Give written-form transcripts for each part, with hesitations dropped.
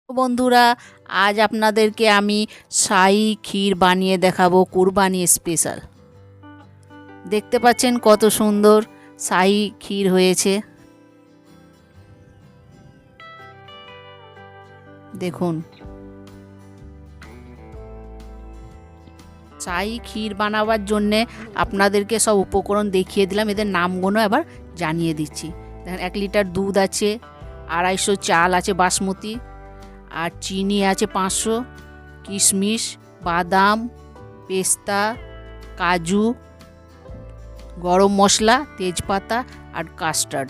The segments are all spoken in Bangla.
বন্ধুরা, আজ আপনাদেরকে আমি শাহি ক্ষীর বানিয়ে দেখাবো কুরবানি স্পেশাল। দেখতে পাচ্ছেন কত সুন্দর শাহি ক্ষীর হয়েছে। দেখুন, শাহি ক্ষীর বানাবার জন্যে আপনাদেরকে সব উপকরণ দেখিয়ে দিলাম, এদের নামগুলো আবার জানিয়ে দিচ্ছি। দেখেন, 1 লিটার দুধ আছে, 250 চাল আছে বাসমতি, আর চিনি আছে 500, কিশমিশ, বাদাম, পেস্তা, কাজু, গরম মশলা, তেজপাতা আর কাস্টার্ড।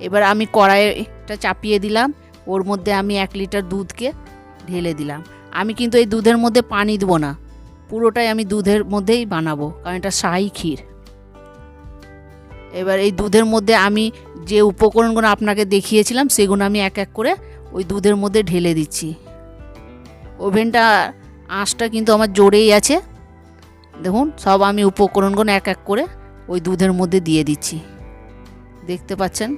এবার আমি কড়াইটা চাপিয়ে দিলাম, ওর মধ্যে আমি 1 লিটার দুধকে ঢেলে দিলাম। আমি কিন্তু এই দুধের মধ্যে পানি দেবো না, পুরোটাই আমি দুধের মধ্যেই বানাবো, কারণ এটা শাহি ক্ষীর। এবার এই দুধের মধ্যে আমি যে উপকরণগুলো আপনাকে দেখিয়েছিলাম সেগুলো আমি এক এক করে ওই দুধের মধ্যে ঢেলে দিচ্ছি। ওভেনটা আঁচটা কিন্তু আমার জোরেই আছে। দেখুন, সব আমি উপকরণগুলো এক এক করে ওই দুধের মধ্যে দিয়ে দিচ্ছি। দেখতে পাচ্ছেন,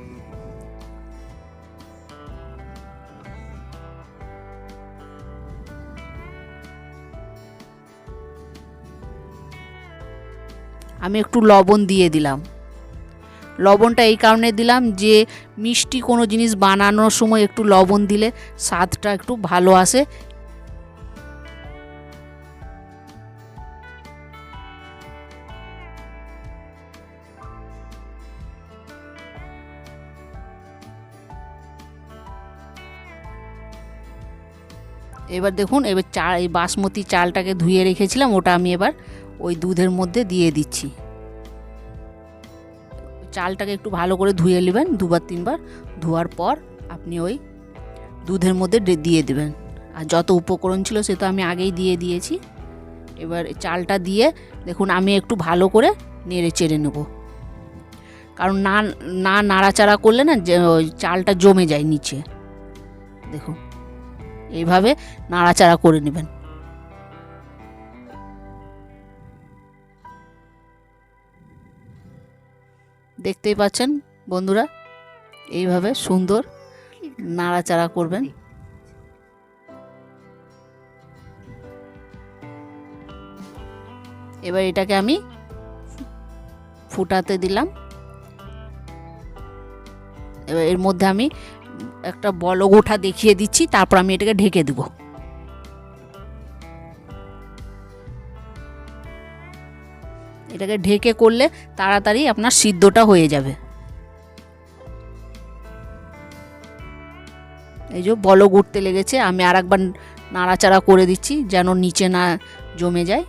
আমি একটু লবণ দিয়ে দিলাম। লবণটা এই কারণে দিলাম যে মিষ্টি কোনো জিনিস বানানোর সময় একটু লবণ দিলে স্বাদটা একটু ভালো আসে। এবার দেখুন, এবার এই বাসমতি চালটাকে ধুয়ে রেখেছিলাম, ওটা আমি এবার ওই দুধের মধ্যে দিয়ে দিচ্ছি। চালটাকে একটু ভালো করে ধুয়ে নেবেন, 2-3 বার ধোয়ার পর আপনি ওই দুধের মধ্যে দিয়ে দেবেন। আর যত উপকরণ ছিল সে তো আমি আগেই দিয়ে দিয়েছি। এবার চালটা দিয়ে দেখুন, আমি একটু ভালো করে নেড়ে চেড়ে নেব, কারণ না নাড়াচাড়া করলে না ওই চালটা জমে যায় নিচে। দেখুন, এইভাবে নাড়াচাড়া করে নেবেন। দেখতেই পাচ্ছেন বন্ধুরা, এইভাবে সুন্দর নাড়াচাড়া করবেন। এবার এটাকে আমি ফুটাতে দিলাম। এবার এর মধ্যে আমি একটা বলক ওঠা দেখিয়ে দিচ্ছি, তারপর আমি এটাকে ঢেকে দেব। এটাকে ঢেকে করলে তাড়াতাড়ি আপনার সিদ্ধটা হয়ে যাবে। এই যে বলক উঠতে লেগেছে, আমি আরেকবার নাড়াচাড়া করে দিচ্ছি যেন নিচে না জমে যায়।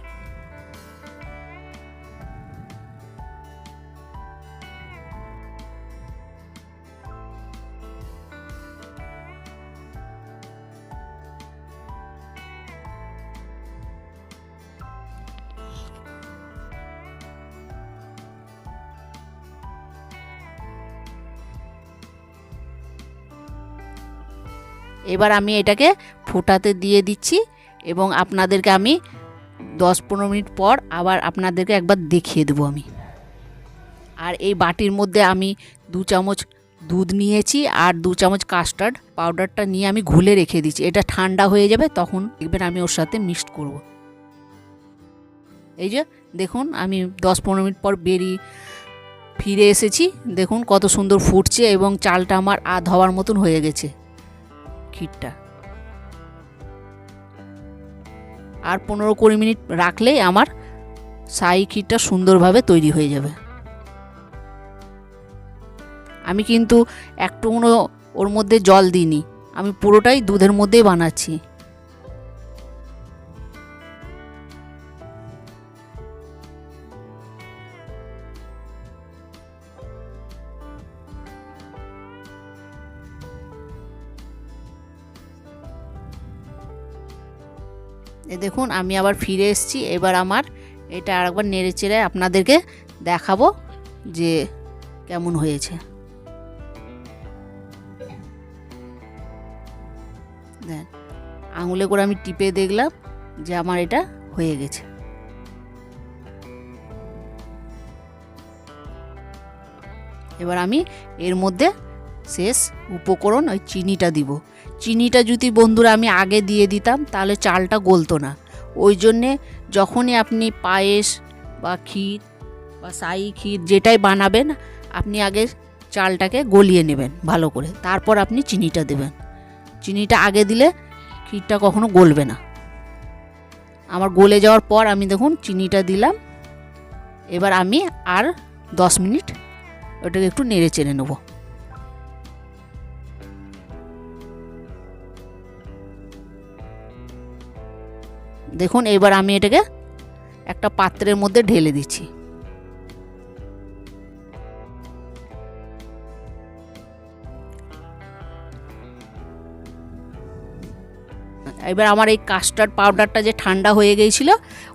এবার আমি এটাকে ফোটাতে দিয়ে দিচ্ছি এবং আপনাদেরকে আমি 10-15 মিনিট পর আবার আপনাদেরকে একবার দেখিয়ে দেবো আমি। আর এই বাটির মধ্যে আমি 2 চামচ দুধ নিয়েছি আর 2 চামচ কাস্টার্ড পাউডারটা নিয়ে আমি ঘুলে রেখে দিচ্ছি। এটা ঠান্ডা হয়ে যাবে, তখন দেখবেন আমি ওর সাথে মিক্সড করব। এই যে দেখুন, আমি 10-15 মিনিট পর ফিরে এসেছি। দেখুন কত সুন্দর ফুটছে এবং চালটা আমার আধ হওয়ার মতন হয়ে গেছে ক্ষীরটা। আর 15-20 মিনিট রাখলেই আমার শাহি ক্ষীরটা সুন্দরভাবে তৈরি হয়ে যাবে। আমি কিন্তু একটুকুনো ওর মধ্যে জল দিইনি, আমি পুরোটাই দুধের মধ্যেই বানাচ্ছি। দেখুন, আমি আবার ফিরে এসেছি। এবার আমার এটা আরেকবার নেড়ে চেড়ে আপনাদেরকে দেখাবো যে কেমন হয়েছে। দেন, আঙুলে করে আমি টিপে দেখলাম যে আমার এটা হয়ে গেছে। এবার আমি এর মধ্যে শেষ উপকরণ ওই চিনিটা দিব। চিনিটা যদি বন্ধুরা আমি আগে দিয়ে দিতাম তাহলে চালটা গলতো না। ওই জন্যে যখনই আপনি পায়েস বা ক্ষীর বা শাহি ক্ষীর যেটাই বানাবেন আপনি আগে চালটাকে গলিয়ে নেবেন ভালো করে, তারপর আপনি চিনিটা দেবেন। চিনিটা আগে দিলে ক্ষীরটা কখনো গলবে না। আমার গলে যাওয়ার পর আমি দেখুন চিনিটা দিলাম। এবার আমি আর 10 মিনিট ওটাকে একটু নেড়ে চেড়ে নেব। দেখুন এবার আমি এটাকে একটা পাত্রের মধ্যে ঢেলে দিচ্ছি। এবার আমার এই কাস্টার্ড পাউডারটা যে ঠান্ডা হয়ে গিয়েছিল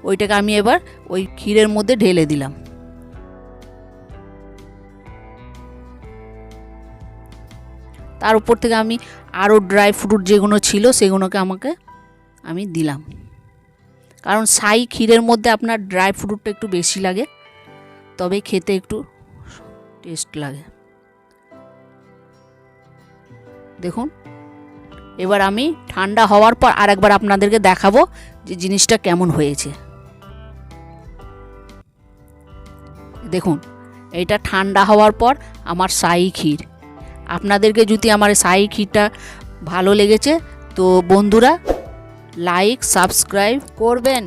ওইটাকে আমি এবার ওই ক্ষীরের মধ্যে ঢেলে দিলাম। তার উপর থেকে আমি আরও ড্রাই ফ্রুট যেগুলো ছিল সেগুলোকে আমি দিলাম, কারণ শাহি ক্ষীরের মধ্যে আপনার ড্রাই ফ্রুটটা একটু বেশি লাগে, তবে খেতে একটু টেস্ট লাগে। দেখুন এবার আমি ঠান্ডা হওয়ার পর আরেকবার আপনাদেরকে দেখাবো যে জিনিসটা কেমন হয়েছে। দেখুন এটা ঠান্ডা হওয়ার পর আমার শাহি ক্ষীর। আপনাদেরকে যদি আমার শাহি ক্ষীরটা ভালো লেগেছে তো বন্ধুরা লাইক সাবস্ক্রাইব করবেন।